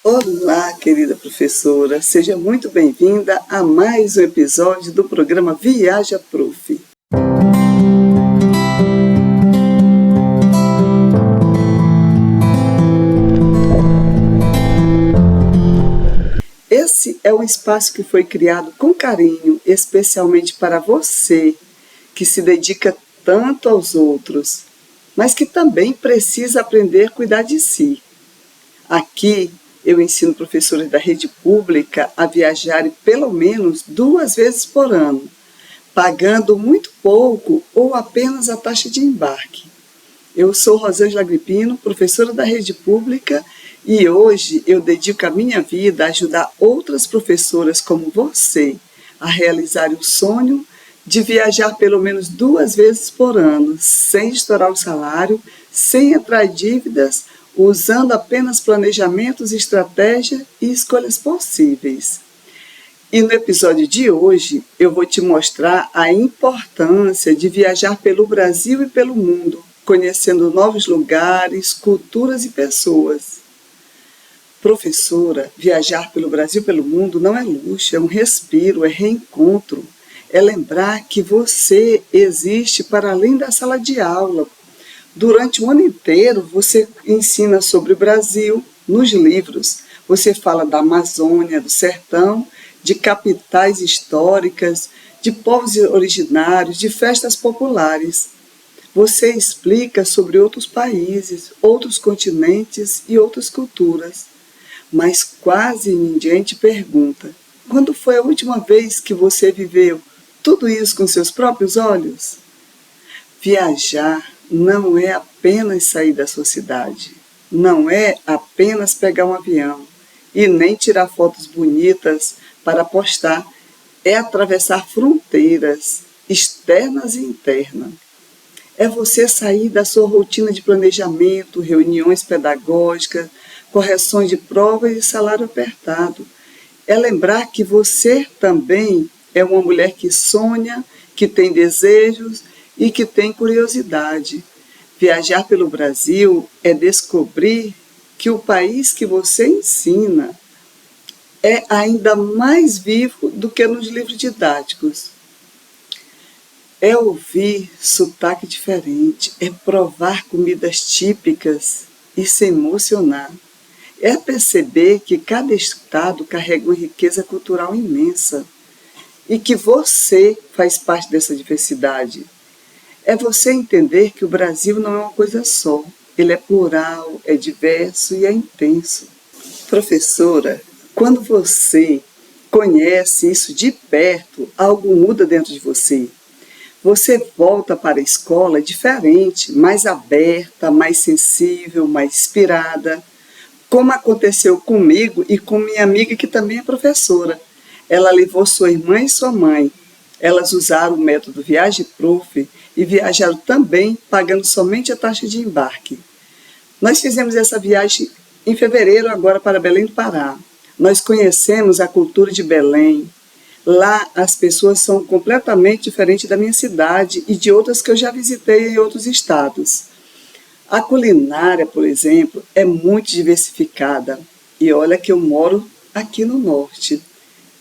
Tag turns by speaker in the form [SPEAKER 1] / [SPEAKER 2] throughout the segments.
[SPEAKER 1] Olá, querida professora, seja muito bem-vinda a mais um episódio do programa Viaja Prof. Esse é um espaço que foi criado com carinho, especialmente para você, que se dedica tanto aos outros, mas que também precisa aprender a cuidar de si. Aqui, eu ensino professores da rede pública a viajarem pelo menos 2 vezes por ano, pagando muito pouco ou apenas a taxa de embarque. Eu sou Rosângela Agripino, professora da rede pública, e hoje eu dedico a minha vida a ajudar outras professoras como você a realizar o sonho de viajar pelo menos 2 vezes por ano, sem estourar o salário, sem entrar em dívidas, usando apenas planejamentos, estratégia e escolhas possíveis. E no episódio de hoje eu vou te mostrar a importância de viajar pelo Brasil e pelo mundo, conhecendo novos lugares, culturas e pessoas. Professora, viajar pelo Brasil e pelo mundo não é luxo, é um respiro, é reencontro. É lembrar que você existe para além da sala de aula. Durante o ano inteiro, você ensina sobre o Brasil nos livros. Você fala da Amazônia, do sertão, de capitais históricas, de povos originários, de festas populares. Você explica sobre outros países, outros continentes e outras culturas. Mas quase ninguém te pergunta: quando foi a última vez que você viveu tudo isso com seus próprios olhos? Viajar não é apenas sair da sua cidade, não é apenas pegar um avião e nem tirar fotos bonitas para postar, é atravessar fronteiras externas e internas. É você sair da sua rotina de planejamento, reuniões pedagógicas, correções de provas e salário apertado. É lembrar que você também é uma mulher que sonha, que tem desejos e que tem curiosidade. Viajar pelo Brasil é descobrir que o país que você ensina é ainda mais vivo do que nos livros didáticos. É ouvir sotaque diferente, é provar comidas típicas e se emocionar. É perceber que cada estado carrega uma riqueza cultural imensa e que você faz parte dessa diversidade. É você entender que o Brasil não é uma coisa só. Ele é plural, é diverso e é intenso. Professora, quando você conhece isso de perto, algo muda dentro de você. Você volta para a escola diferente, mais aberta, mais sensível, mais inspirada, como aconteceu comigo e com minha amiga que também é professora. Ela levou sua irmã e sua mãe. Elas usaram o método Viaja Prof e viajaram também, pagando somente a taxa de embarque. Nós fizemos essa viagem em fevereiro, agora para Belém do Pará. Nós conhecemos a cultura de Belém. Lá as pessoas são completamente diferentes da minha cidade e de outras que eu já visitei em outros estados. A culinária, por exemplo, é muito diversificada. E olha que eu moro aqui no norte.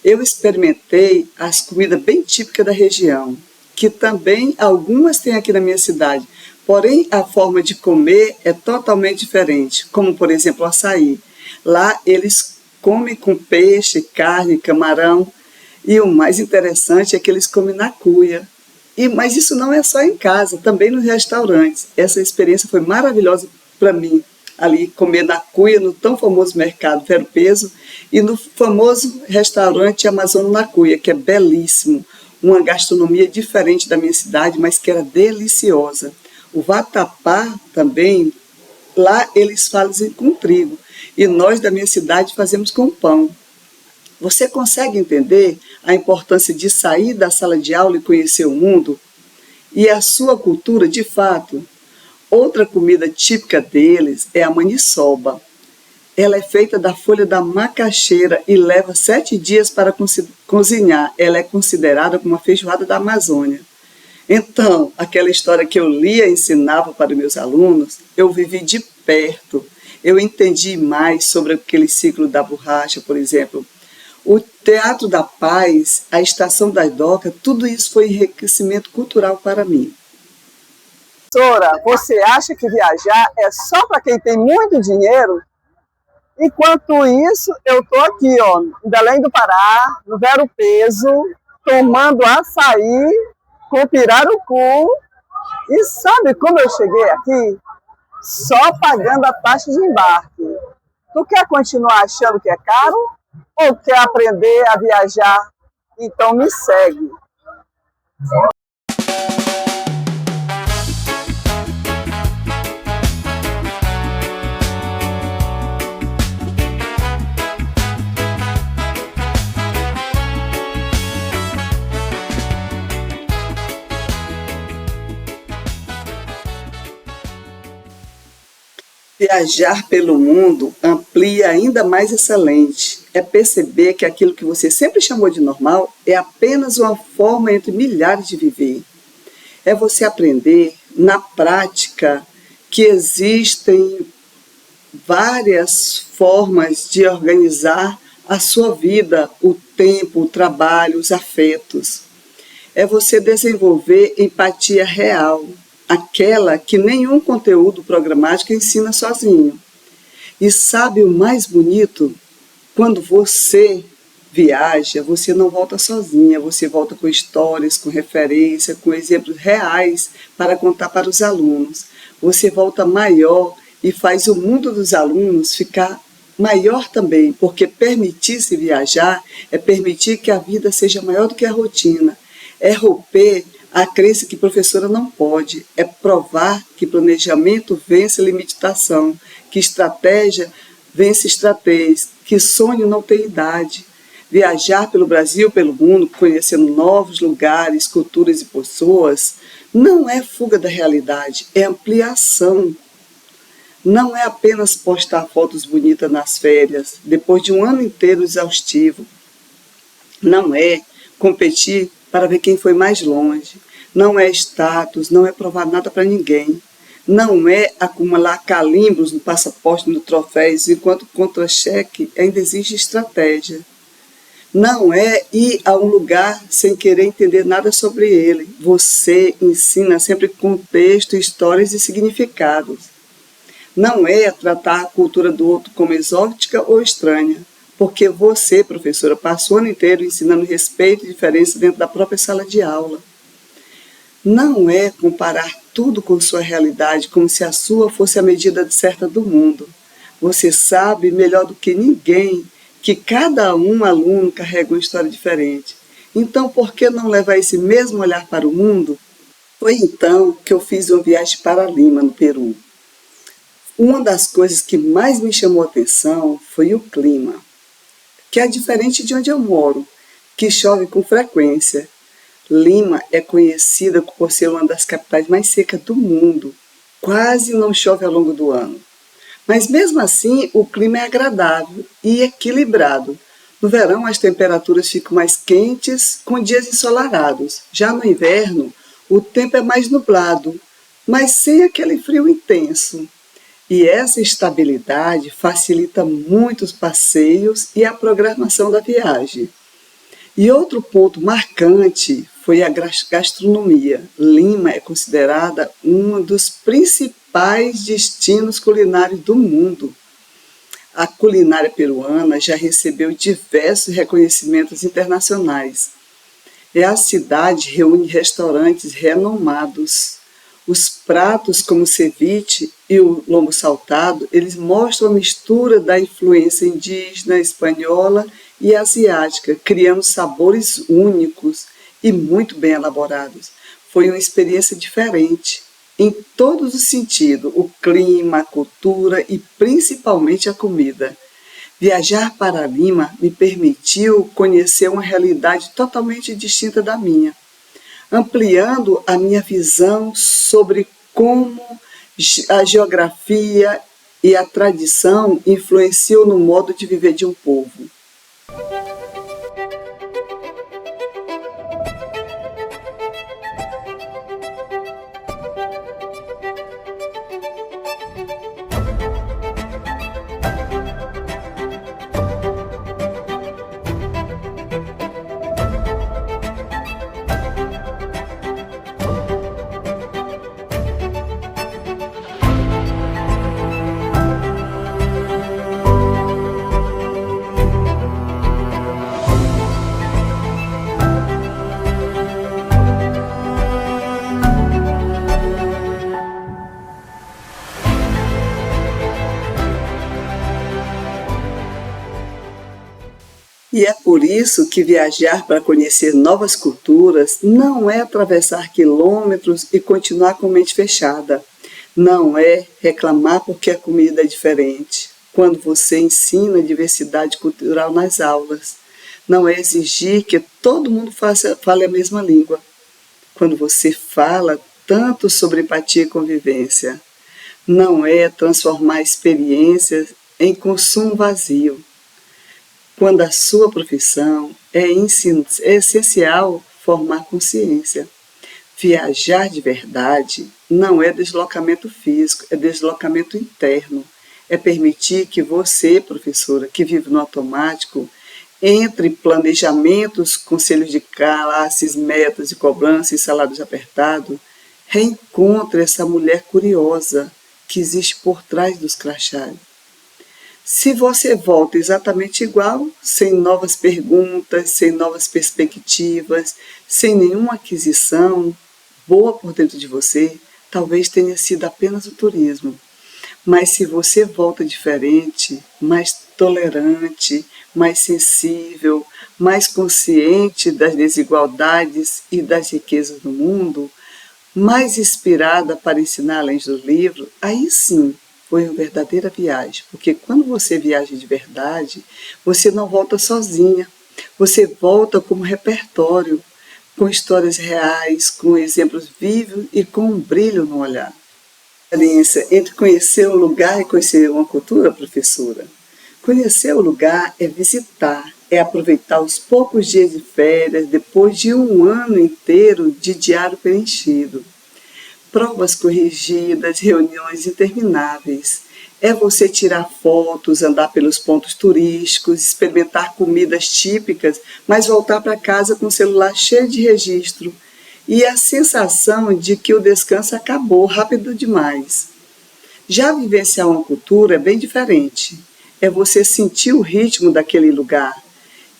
[SPEAKER 1] Eu experimentei as comidas bem típicas da região, que também algumas tem aqui na minha cidade, porém a forma de comer é totalmente diferente, como por exemplo o açaí. Lá eles comem com peixe, carne, camarão, e o mais interessante é que eles comem na cuia. Mas isso não é só em casa, também nos restaurantes. Essa experiência foi maravilhosa para mim, ali comer na cuia, no tão famoso mercado Vero Peso, e no famoso restaurante Amazonas na Cuia, que é belíssimo, uma gastronomia diferente da minha cidade, mas que era deliciosa. O vatapá também, lá eles fazem com trigo, e nós da minha cidade fazemos com pão. Você consegue entender a importância de sair da sala de aula e conhecer o mundo? E a sua cultura, de fato? Outra comida típica deles é a maniçoba. Ela é feita da folha da macaxeira e leva 7 dias para cozinhar. Ela é considerada como uma feijoada da Amazônia. Então, aquela história que eu lia e ensinava para meus alunos, eu vivi de perto. Eu entendi mais sobre aquele ciclo da borracha, por exemplo. O Teatro da Paz, a Estação da Doca, tudo isso foi enriquecimento cultural para mim.
[SPEAKER 2] Professora, você acha que viajar é só para quem tem muito dinheiro? Enquanto isso, eu estou aqui, ó, em Belém do Pará, no Vero Peso, tomando açaí com pirarucu. E sabe como eu cheguei aqui? Só pagando a taxa de embarque. Tu quer continuar achando que é caro? Ou quer aprender a viajar? Então me segue.
[SPEAKER 1] Viajar pelo mundo amplia ainda mais essa lente. É perceber que aquilo que você sempre chamou de normal é apenas uma forma entre milhares de viver. É você aprender na prática que existem várias formas de organizar a sua vida, o tempo, o trabalho, os afetos. É você desenvolver empatia real, aquela que nenhum conteúdo programático ensina sozinho. E sabe o mais bonito? Quando você viaja, você não volta sozinha, você volta com histórias, com referência, com exemplos reais para contar para os alunos. Você volta maior e faz o mundo dos alunos ficar maior também, porque permitir-se viajar é permitir que a vida seja maior do que a rotina, é romper a crença que professora não pode, é provar que planejamento vence limitação, que estratégia vence estratégia, que sonho não tem idade. Viajar pelo Brasil, pelo mundo, conhecendo novos lugares, culturas e pessoas, não é fuga da realidade, é ampliação. Não é apenas postar fotos bonitas nas férias, depois de um ano inteiro exaustivo. Não é competir para ver quem foi mais longe. Não é status, não é provar nada para ninguém. Não é acumular calimbros no passaporte, no troféus, enquanto contra-cheque ainda exige estratégia. Não é ir a um lugar sem querer entender nada sobre ele. Você ensina sempre contexto, histórias e significados. Não é tratar a cultura do outro como exótica ou estranha, porque você, professora, passou o ano inteiro ensinando respeito e diferença dentro da própria sala de aula. Não é comparar tudo com sua realidade como se a sua fosse a medida certa do mundo. Você sabe melhor do que ninguém que cada aluno carrega uma história diferente. Então, por que não levar esse mesmo olhar para o mundo? Foi então que eu fiz uma viagem para Lima, no Peru. Uma das coisas que mais me chamou a atenção foi o clima, que é diferente de onde eu moro, que chove com frequência. Lima é conhecida por ser uma das capitais mais secas do mundo. Quase não chove ao longo do ano. Mas mesmo assim, o clima é agradável e equilibrado. No verão, as temperaturas ficam mais quentes, com dias ensolarados. Já no inverno, o tempo é mais nublado, mas sem aquele frio intenso. E essa estabilidade facilita muito os passeios e a programação da viagem. E outro ponto marcante foi a gastronomia. Lima é considerada um dos principais destinos culinários do mundo. A culinária peruana já recebeu diversos reconhecimentos internacionais. A cidade reúne restaurantes renomados. Os pratos como o ceviche e o lombo saltado, eles mostram a mistura da influência indígena, espanhola e asiática, criando sabores únicos e muito bem elaborados. Foi uma experiência diferente, em todos os sentidos, o clima, a cultura e principalmente a comida. Viajar para Lima me permitiu conhecer uma realidade totalmente distinta da minha, ampliando a minha visão sobre como a geografia e a tradição influenciam no modo de viver de um povo. E é por isso que viajar para conhecer novas culturas não é atravessar quilômetros e continuar com a mente fechada. Não é reclamar porque a comida é diferente, quando você ensina a diversidade cultural nas aulas. Não é exigir que todo mundo fale a mesma língua, quando você fala tanto sobre empatia e convivência. Não é transformar experiências em consumo vazio, quando a sua profissão é essencial formar consciência. Viajar de verdade não é deslocamento físico, é deslocamento interno. É permitir que você, professora, que vive no automático, entre planejamentos, conselhos de classes, metas de cobrança e salários apertados, reencontre essa mulher curiosa que existe por trás dos crachás. Se você volta exatamente igual, sem novas perguntas, sem novas perspectivas, sem nenhuma aquisição boa por dentro de você, talvez tenha sido apenas o turismo. Mas se você volta diferente, mais tolerante, mais sensível, mais consciente das desigualdades e das riquezas do mundo, mais inspirada para ensinar além do livro, aí sim foi uma verdadeira viagem. Porque quando você viaja de verdade, você não volta sozinha, você volta como repertório, com histórias reais, com exemplos vivos e com um brilho no olhar. A diferença entre conhecer um lugar e conhecer uma cultura, professora? Conhecer o lugar é visitar, é aproveitar os poucos dias de férias depois de um ano inteiro de diário preenchido. Provas corrigidas, reuniões intermináveis. É você tirar fotos, andar pelos pontos turísticos, experimentar comidas típicas, mas voltar para casa com o celular cheio de registro. E a sensação de que o descanso acabou rápido demais. Já vivenciar uma cultura é bem diferente. É você sentir o ritmo daquele lugar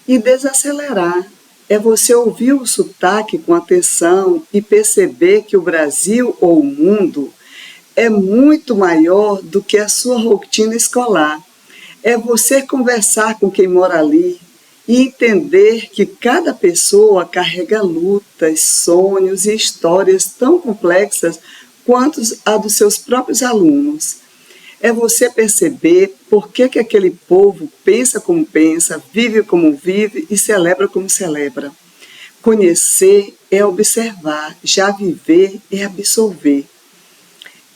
[SPEAKER 1] e desacelerar. É você ouvir o sotaque com atenção e perceber que o Brasil ou o mundo é muito maior do que a sua rotina escolar. É você conversar com quem mora ali e entender que cada pessoa carrega lutas, sonhos e histórias tão complexas quanto a dos seus próprios alunos. É você perceber por que aquele povo pensa como pensa, vive como vive e celebra como celebra. Conhecer é observar, já viver é absorver.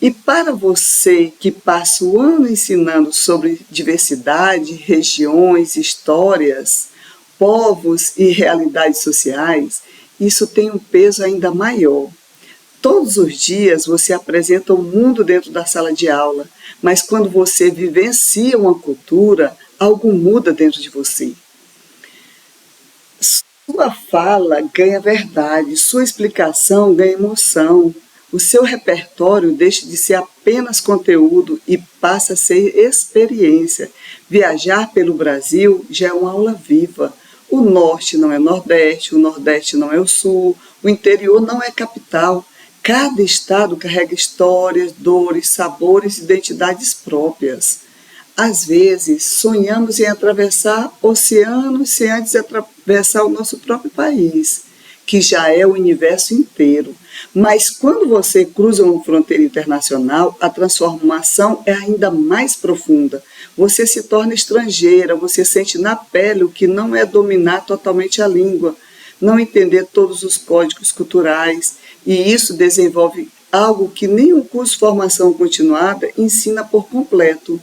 [SPEAKER 1] E para você que passa o ano ensinando sobre diversidade, regiões, histórias, povos e realidades sociais, isso tem um peso ainda maior. Todos os dias você apresenta o mundo dentro da sala de aula, mas quando você vivencia uma cultura, algo muda dentro de você. Sua fala ganha verdade, sua explicação ganha emoção. O seu repertório deixa de ser apenas conteúdo e passa a ser experiência. Viajar pelo Brasil já é uma aula viva. O norte não é nordeste, o nordeste não é o sul, o interior não é capital. Cada estado carrega histórias, dores, sabores e identidades próprias. Às vezes, sonhamos em atravessar oceanos sem antes atravessar o nosso próprio país, que já é o universo inteiro. Mas quando você cruza uma fronteira internacional, a transformação é ainda mais profunda. Você se torna estrangeira, você sente na pele o que não é dominar totalmente a língua, não entender todos os códigos culturais, e isso desenvolve algo que nenhum curso de formação continuada ensina por completo: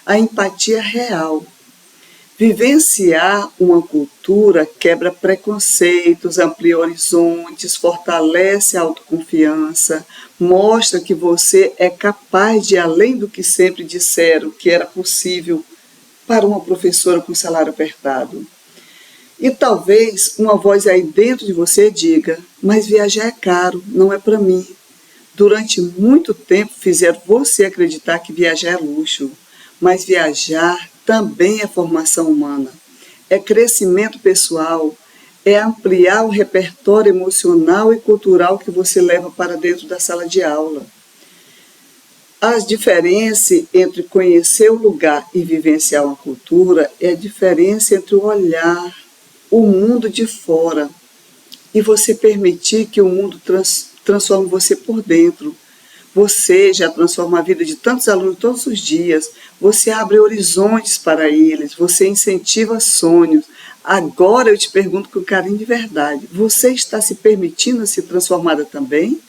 [SPEAKER 1] a empatia real. Vivenciar uma cultura quebra preconceitos, amplia horizontes, fortalece a autoconfiança, mostra que você é capaz de ir além do que sempre disseram que era possível para uma professora com salário apertado. E talvez uma voz aí dentro de você diga: mas viajar é caro, não é para mim. Durante muito tempo fizeram você acreditar que viajar é luxo, mas viajar também é formação humana, é crescimento pessoal, é ampliar o repertório emocional e cultural que você leva para dentro da sala de aula. As diferenças entre conhecer o lugar e vivenciar uma cultura é a diferença entre o olhar o mundo de fora e você permitir que o mundo transforme você por dentro. Você já transforma a vida de tantos alunos todos os dias, você abre horizontes para eles, você incentiva sonhos. Agora eu te pergunto com carinho de verdade, você está se permitindo se transformada também?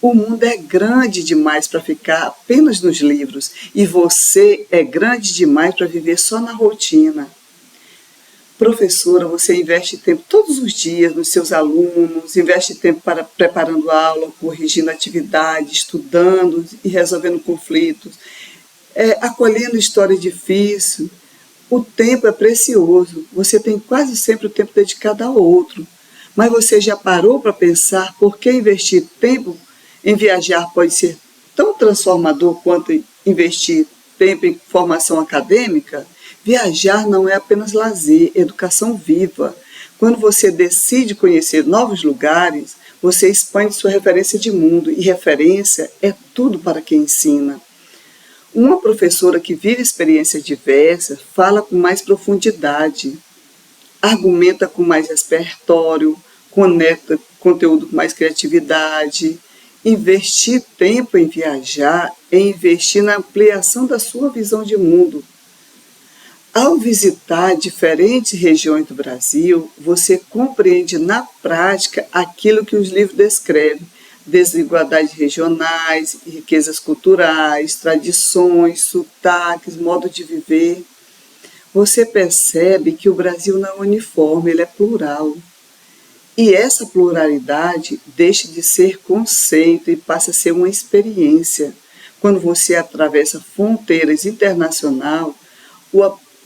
[SPEAKER 1] O mundo é grande demais para ficar apenas nos livros e você é grande demais para viver só na rotina. Professora, você investe tempo todos os dias nos seus alunos, investe tempo para preparando aula, corrigindo atividade, estudando e resolvendo conflitos, acolhendo história difícil. O tempo é precioso, você tem quase sempre o tempo dedicado ao outro. Mas você já parou para pensar por que investir tempo em viajar pode ser tão transformador quanto investir tempo em formação acadêmica? Viajar não é apenas lazer, é educação viva. Quando você decide conhecer novos lugares, você expande sua referência de mundo, e referência é tudo para quem ensina. Uma professora que vive experiências diversas fala com mais profundidade, argumenta com mais repertório, conecta conteúdo com mais criatividade. Investir tempo em viajar é investir na ampliação da sua visão de mundo. Ao visitar diferentes regiões do Brasil, você compreende na prática aquilo que os livros descrevem: desigualdades regionais, riquezas culturais, tradições, sotaques, modo de viver. Você percebe que o Brasil não é uniforme, ele é plural. E essa pluralidade deixa de ser conceito e passa a ser uma experiência. Quando você atravessa fronteiras internacionais,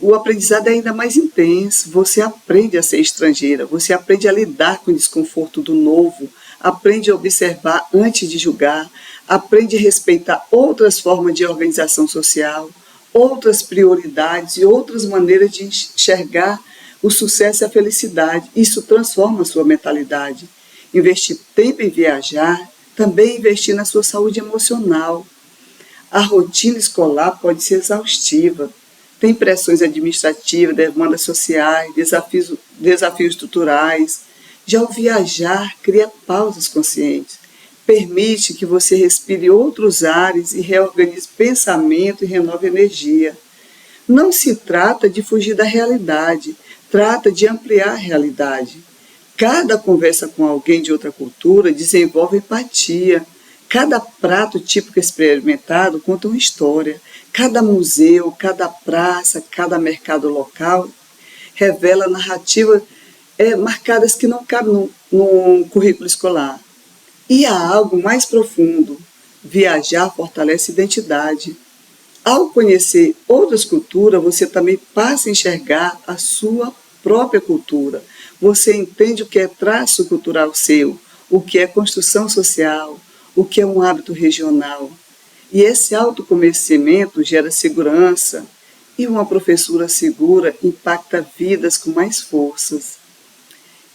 [SPEAKER 1] o aprendizado é ainda mais intenso. Você aprende a ser estrangeira, você aprende a lidar com o desconforto do novo, aprende a observar antes de julgar, aprende a respeitar outras formas de organização social, outras prioridades e outras maneiras de enxergar o sucesso e a felicidade. Isso transforma a sua mentalidade. Investir tempo em viajar também investir na sua saúde emocional. A rotina escolar pode ser exaustiva. Tem pressões administrativas, demandas sociais, desafios estruturais. Já o viajar cria pausas conscientes. Permite que você respire outros ares e reorganize pensamento e renove energia. Não se trata de fugir da realidade, trata de ampliar a realidade. Cada conversa com alguém de outra cultura desenvolve empatia. Cada prato típico experimentado conta uma história. Cada museu, cada praça, cada mercado local revela narrativas marcadas que não cabem no currículo escolar. E há algo mais profundo. Viajar fortalece a identidade. Ao conhecer outras culturas, você também passa a enxergar a sua própria cultura. Você entende o que é traço cultural seu, o que é construção social, o que é um hábito regional. E esse autoconhecimento gera segurança, e uma professora segura impacta vidas com mais forças.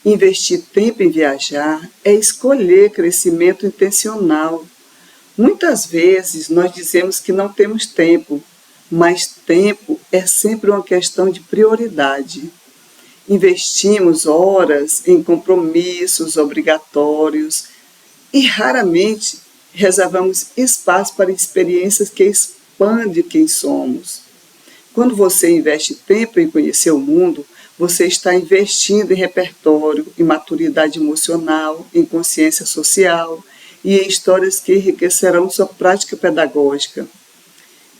[SPEAKER 1] Investir tempo em viajar é escolher crescimento intencional. Muitas vezes nós dizemos que não temos tempo, mas tempo é sempre uma questão de prioridade. Investimos horas em compromissos obrigatórios e raramente reservamos espaço para experiências que expandem quem somos. Quando você investe tempo em conhecer o mundo, você está investindo em repertório, em maturidade emocional, em consciência social e em histórias que enriquecerão sua prática pedagógica.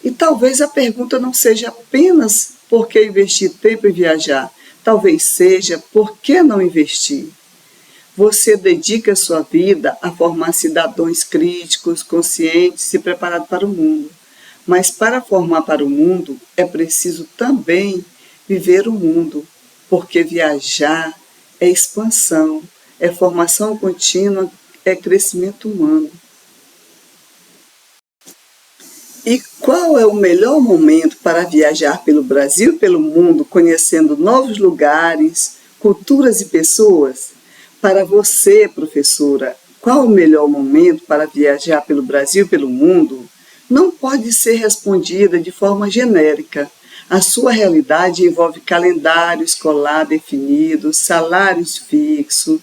[SPEAKER 1] E talvez a pergunta não seja apenas por que investir tempo em viajar, talvez seja por que não investir. Você dedica sua vida a formar cidadãos críticos, conscientes e preparados para o mundo. Mas para formar para o mundo é preciso também viver o mundo, porque viajar é expansão, é formação contínua, é crescimento humano. E qual é o melhor momento para viajar pelo Brasil e pelo mundo, conhecendo novos lugares, culturas e pessoas? Para você, professora, qual o melhor momento para viajar pelo Brasil e pelo mundo? não pode ser respondida de forma genérica. A sua realidade envolve calendário escolar definido, salários fixos,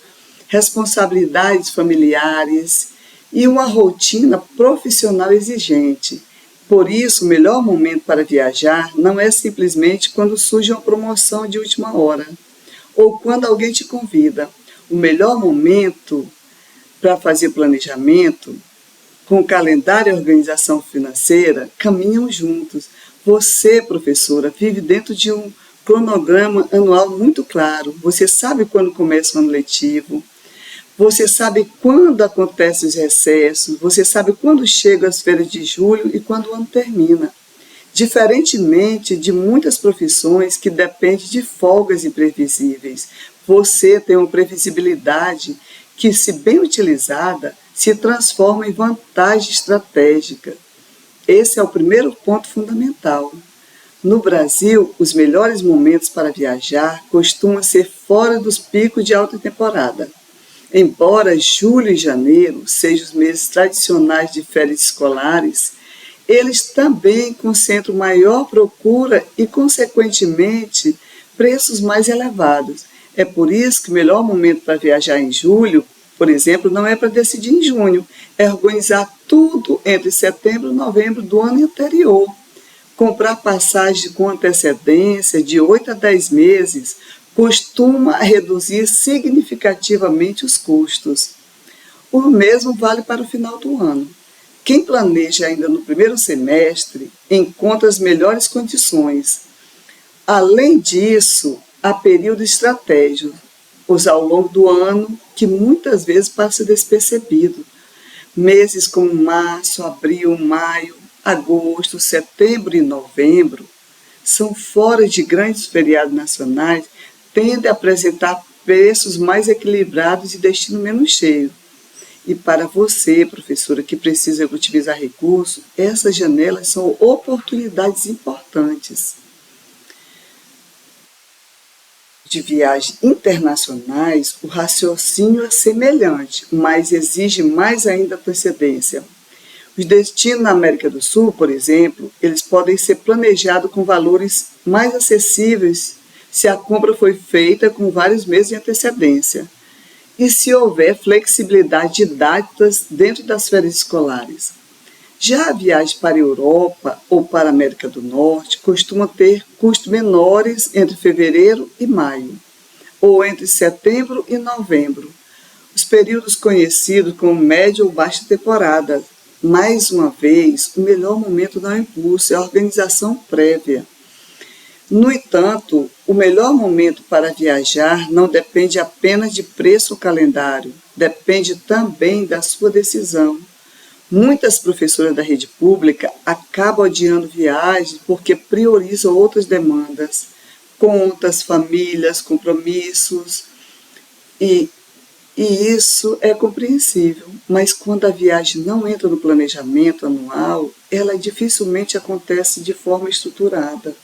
[SPEAKER 1] responsabilidades familiares e uma rotina profissional exigente. Por isso, o melhor momento para viajar não é simplesmente quando surge uma promoção de última hora ou quando alguém te convida. O melhor momento para fazer planejamento, com calendário e organização financeira, caminham juntos. Você, professora, vive dentro de um cronograma anual muito claro. Você sabe quando começa o ano letivo, você sabe quando acontecem os recessos, você sabe quando chegam as férias de julho e quando o ano termina. Diferentemente de muitas profissões que dependem de folgas imprevisíveis, você tem uma previsibilidade que, se bem utilizada, se transforma em vantagem estratégica. Esse é o primeiro ponto fundamental. No Brasil, os melhores momentos para viajar costumam ser fora dos picos de alta temporada. Embora julho e janeiro sejam os meses tradicionais de férias escolares, eles também concentram maior procura e, consequentemente, preços mais elevados. É por isso que o melhor momento para viajar em julho, por exemplo, não é para decidir em junho, é organizar tudo entre setembro e novembro do ano anterior. Comprar passagem com antecedência de 8 a 10 meses costuma reduzir significativamente os custos. O mesmo vale para o final do ano. Quem planeja ainda no primeiro semestre encontra as melhores condições. Além disso, há períodos estratégicos ao longo do ano que muitas vezes passam despercebido. Meses como março, abril, maio, agosto, setembro e novembro são fora de grandes feriados nacionais, tendem a apresentar preços mais equilibrados e destino menos cheio. E para você, professora, que precisa otimizar recursos, essas janelas são oportunidades importantes. De viagens internacionais, o raciocínio é semelhante, mas exige mais ainda antecedência. Os destinos na América do Sul, por exemplo, eles podem ser planejados com valores mais acessíveis se a compra foi feita com vários meses de antecedência e se houver flexibilidade de datas dentro das férias escolares. Já a viagem para a Europa ou para a América do Norte costuma ter custos menores entre fevereiro e maio, ou entre setembro e novembro, os períodos conhecidos como média ou baixa temporada. Mais uma vez, o melhor momento não é o impulso, é a organização prévia. No entanto, o melhor momento para viajar não depende apenas de preço ou calendário, depende também da sua decisão. Muitas professoras da rede pública acabam adiando viagens porque priorizam outras demandas, contas, famílias, compromissos, e isso é compreensível, mas quando a viagem não entra no planejamento anual, ela dificilmente acontece de forma estruturada.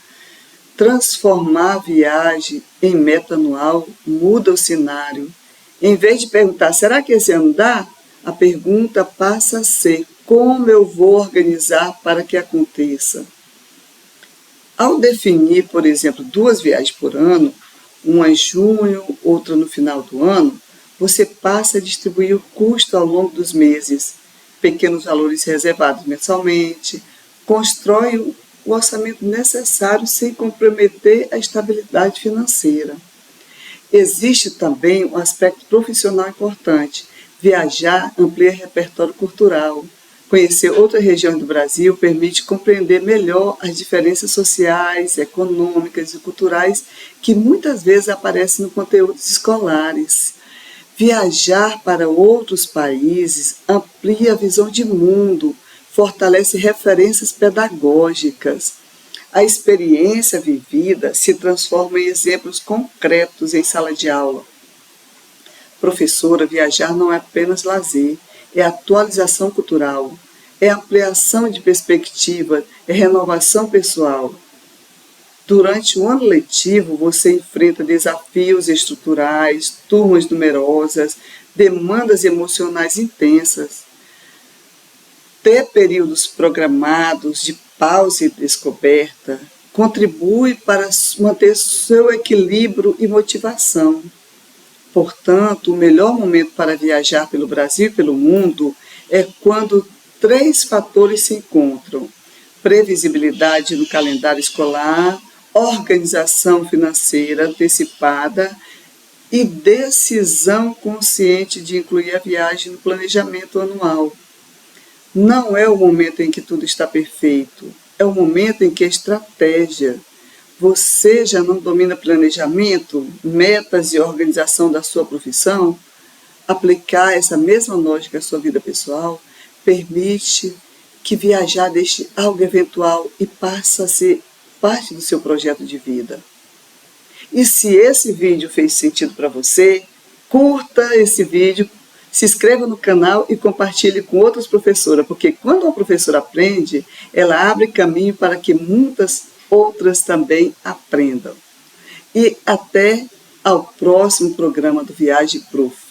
[SPEAKER 1] Transformar a viagem em meta anual muda o cenário. Em vez de perguntar, será que esse ano dá? A pergunta passa a ser, como eu vou organizar para que aconteça? Ao definir, por exemplo, 2 viagens por ano, uma em junho, outra no final do ano, você passa a distribuir o custo ao longo dos meses, pequenos valores reservados mensalmente, constrói o orçamento necessário sem comprometer a estabilidade financeira. Existe também um aspecto profissional importante. Viajar amplia repertório cultural. Conhecer outras regiões do Brasil permite compreender melhor as diferenças sociais, econômicas e culturais que muitas vezes aparecem no conteúdos escolares. Viajar para outros países amplia a visão de mundo, fortalece referências pedagógicas. A experiência vivida se transforma em exemplos concretos em sala de aula. Professora, viajar não é apenas lazer, é atualização cultural, é ampliação de perspectiva, é renovação pessoal. Durante o ano letivo, você enfrenta desafios estruturais, turmas numerosas, demandas emocionais intensas. Ter períodos programados de pausa e descoberta contribui para manter seu equilíbrio e motivação. Portanto, o melhor momento para viajar pelo Brasil e pelo mundo é quando 3 fatores se encontram: previsibilidade no calendário escolar, organização financeira antecipada e decisão consciente de incluir a viagem no planejamento anual. Não é o momento em que tudo está perfeito, é o momento em que a estratégia. Você já não domina planejamento, metas e organização da sua profissão? Aplicar essa mesma lógica à sua vida pessoal permite que viajar deixe algo eventual e passe a ser parte do seu projeto de vida. E se esse vídeo fez sentido para você, curta esse vídeo, se inscreva no canal e compartilhe com outras professoras, porque quando uma professora aprende, ela abre caminho para que muitas outras também aprendam. E até ao próximo programa do Viagem Prof.